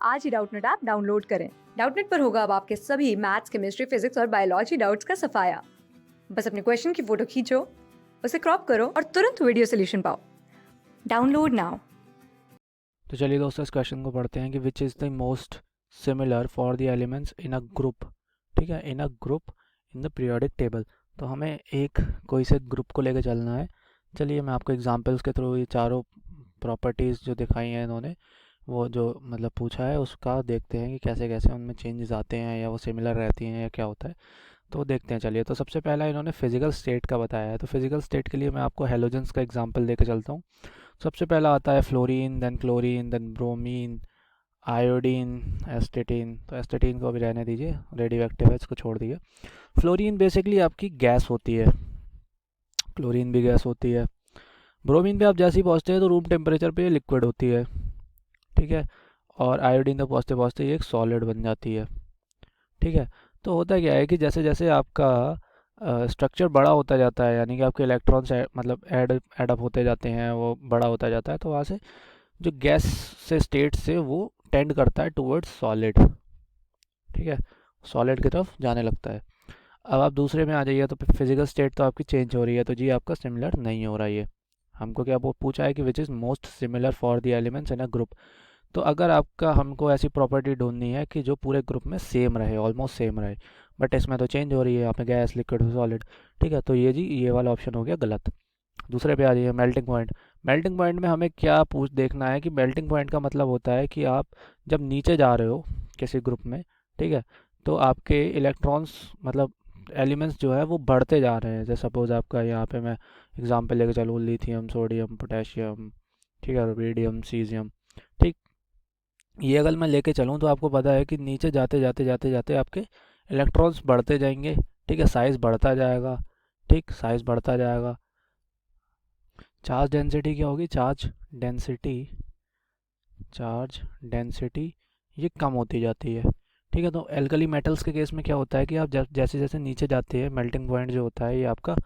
आज ही Doubtnut app download करें। Doubtnut पर होगा अब आपके सभी मैथ्स, केमिस्ट्री, फिजिक्स और बायोलॉजी डाउट्स का सफाया। बस अपने क्वेश्चन की फोटो खींचो, उसे क्रॉप करो और तुरंत वीडियो सोल्यूशन पाओ। Download now. तो चलिए दोस्तों, इस क्वेश्चन को पढ़ते हैं कि which is the most similar for the elements in a group. ठीक है, in a group in the periodic table. तो हमें एक कोई से ग्रुप को लेकर चलना है। चलिए मैं आपको एग्जांपल्स के थ्रू ये चारों प्रॉपर्टीज़ जो दिखाई हैं इन्होंने, वो जो मतलब पूछा है उसका देखते हैं कि कैसे कैसे उनमें चेंजेस आते हैं या वो सिमिलर रहती हैं या क्या होता है। तो देखते हैं। चलिए, तो सबसे पहला इन्होंने फिजिकल स्टेट का बताया है। तो फिजिकल स्टेट के लिए मैं आपको हेलोजेंस का एग्जांपल देकर चलता हूँ। सबसे पहला आता है fluorine, then chlorine, then bromine, iodine, astatine. तो एस्टेटीन को भी रहने दीजिए, रेडियो एक्टिव है, इसको छोड़ दीजिए। फ्लोरीन बेसिकली आपकी गैस होती है, क्लोरीन भी गैस होती है। ब्रोमीन पे आप जैसे ही पहुँचते हैं तो रूम टेम्परेचर पे ये लिक्विड होती है। ठीक है, और आयोडीन तक पहुँचते पहुँचते ये एक सॉलिड बन जाती है। ठीक है, तो होता क्या है कि जैसे जैसे आपका स्ट्रक्चर बड़ा होता जाता है, यानी कि आपके इलेक्ट्रॉन्स मतलब एडअप होते जाते हैं, वो बड़ा होता जाता है, तो वहाँ से जो गैस से स्टेट से वो टेंड करता है टुवर्ड्स सॉलिड। ठीक है, सॉलिड की तरफ जाने लगता है। अब आप दूसरे में आ जाइए, तो फिजिकल स्टेट तो आपकी चेंज हो रही है, तो जी आपका सिमिलर नहीं हो रहा है। ये हमको क्या पूछा है कि which is most similar for the elements in a group. तो अगर आपका हमको ऐसी प्रॉपर्टी ढूंढनी है कि जो पूरे ग्रुप में सेम रहे, ऑलमोस्ट सेम रहे, बट इसमें तो चेंज हो रही है, यहाँ पे गैस, लिक्विड, सॉलिड। ठीक है, तो ये जी ये वाला ऑप्शन हो गया गलत। दूसरे पे आ जाइए, मेल्टिंग पॉइंट। मेल्टिंग पॉइंट में हमें क्या पूछ देखना है कि मेल्टिंग पॉइंट का मतलब होता है कि आप जब नीचे जा रहे हो किसी ग्रुप में, ठीक है, तो आपके इलेक्ट्रॉन्स मतलब एलिमेंट्स जो है वो बढ़ते जा रहे हैं। जैसे सपोज आपका यहाँ पे मैं एग्जांपल लेके चलूँ, लिथियम, सोडियम, पोटेशियम, ठीक है, रुबिडियम, सीजियम। ठीक, ये अगर मैं लेके चलूँ तो आपको पता है कि नीचे जाते जाते जाते जाते आपके इलेक्ट्रॉन्स बढ़ते जाएंगे। ठीक है, साइज़ बढ़ता जाएगा। ठीक, साइज़ बढ़ता जाएगा। चार्ज डेंसिटी क्या होगी? डेंसिटी चार्ज डेंसिटी ये कम होती जाती है। ठीक है, तो एल्कली मेटल्स के केस में क्या होता है कि आप जैसे जैसे नीचे जाते हैं, मेल्टिंग पॉइंट जो होता है ये आपका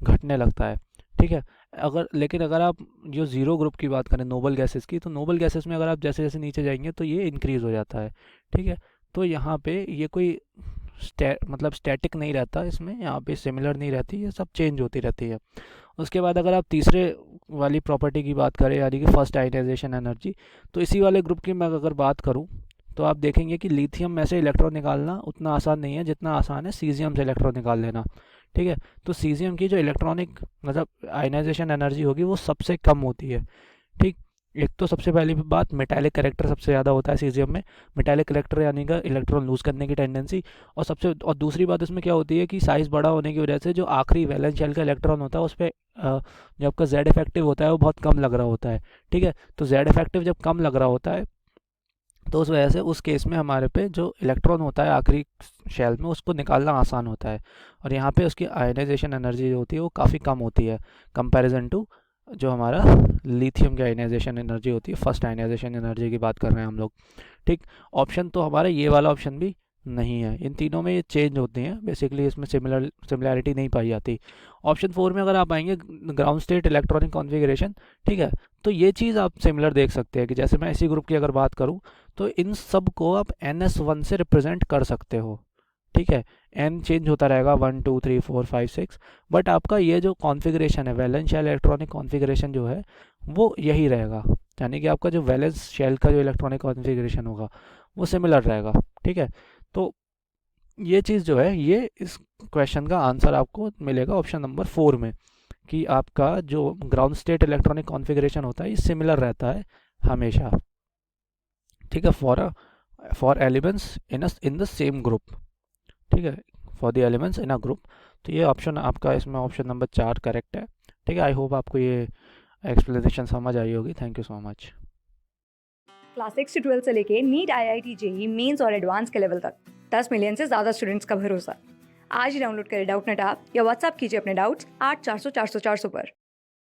घटने लगता है। ठीक है, अगर आप जो ज़ीरो ग्रुप की बात करें नोबल गैसेस की, तो नोबल गैसेस में अगर आप जैसे जैसे नीचे जाएंगे तो ये इंक्रीज़ हो जाता है। ठीक है, तो यहाँ पे ये कोई मतलब स्टैटिक नहीं रहता, इसमें यहाँ पे सिमिलर नहीं रहती, ये सब चेंज होती रहती है। उसके बाद अगर आप तीसरे वाली प्रॉपर्टी की बात करें, यानी कि फर्स्ट आयनाइजेशन एनर्जी, तो इसी वाले ग्रुप की मैं अगर बात करूं तो आप देखेंगे कि लिथियम में से इलेक्ट्रॉन निकालना उतना आसान नहीं है जितना आसान है सीजियम से इलेक्ट्रॉन निकाल लेना। ठीक है, तो सीजियम की जो इलेक्ट्रॉनिक मतलब आयनाइजेशन एनर्जी होगी वो सबसे कम होती है। ठीक, एक तो सबसे पहली बात, मेटालिक करेक्टर सबसे ज़्यादा होता है सीजियम में। मेटालिक करेक्टर यानी कि इलेक्ट्रॉन लूज करने की टेंडेंसी। और दूसरी बात इसमें क्या होती है कि साइज़ बड़ा होने की वजह से जो आखिरी वैलेंस शेल का इलेक्ट्रॉन होता है उस पर जो आपका जेड इफेक्टिव होता है वो बहुत कम लग रहा होता है। ठीक है, तो जेड इफेक्टिव जब कम लग रहा होता है तो उस वजह से उस केस में हमारे पे जो इलेक्ट्रॉन होता है आखिरी शेल में उसको निकालना आसान होता है। और यहाँ पे उसकी आयनाइजेशन एनर्जी जो होती है वो काफ़ी कम होती है कंपैरिजन टू जो हमारा लिथियम की आयनाइजेशन एनर्जी होती है। फर्स्ट आयनाइजेशन एनर्जी की बात कर रहे हैं हम लोग। ठीक, ऑप्शन तो हमारा ये वाला ऑप्शन भी नहीं है। इन तीनों में ये चेंज होती हैं बेसिकली, इसमें सिमिलैरिटी नहीं पाई जाती। ऑप्शन 4 में अगर आप आएंगे, ग्राउंड स्टेट इलेक्ट्रॉनिक कॉन्फ़िगरेशन। ठीक है, तो ये चीज़ आप सिमिलर देख सकते हैं कि जैसे मैं इसी ग्रुप की अगर बात करूं तो इन सब को आप NS1 से रिप्रेजेंट कर सकते हो। ठीक है, एन चेंज होता रहेगा, 1 2 3 4 5 6, बट आपका ये जो कॉन्फ़िगरेशन है, वैलेंस शेल इलेक्ट्रॉनिक कॉन्फ़िगरेशन जो है वो यही रहेगा। यानी कि आपका जो वैलेंस शेल का जो इलेक्ट्रॉनिक कॉन्फ़िगरेशन होगा वो सिमिलर रहेगा। ठीक है, तो ये चीज़ जो है ये इस क्वेश्चन का आंसर आपको मिलेगा ऑप्शन नंबर 4 में, कि आपका जो ग्राउंड स्टेट इलेक्ट्रॉनिक कॉन्फ़िगरेशन होता है ये सिमिलर रहता है हमेशा। ठीक है, for elements in the same group. ठीक है, for the elements in a group. तो ये ऑप्शन आपका इसमें ऑप्शन नंबर 4 करेक्ट है। ठीक है, आई होप आपको ये एक्सप्लेनेशन समझ आई होगी। Thank you so much. Class 6 से 12 से लेके नीट, IIT, JEE मेंस और एडवांस के लेवल तक 10 मिलियन से ज्यादा स्टूडेंट्स का भरोसा। आज ही डाउनलोड करें डाउटनेट ऐप या व्हाट्सएप कीजिए अपने डाउट्स 8400 400 400 पर।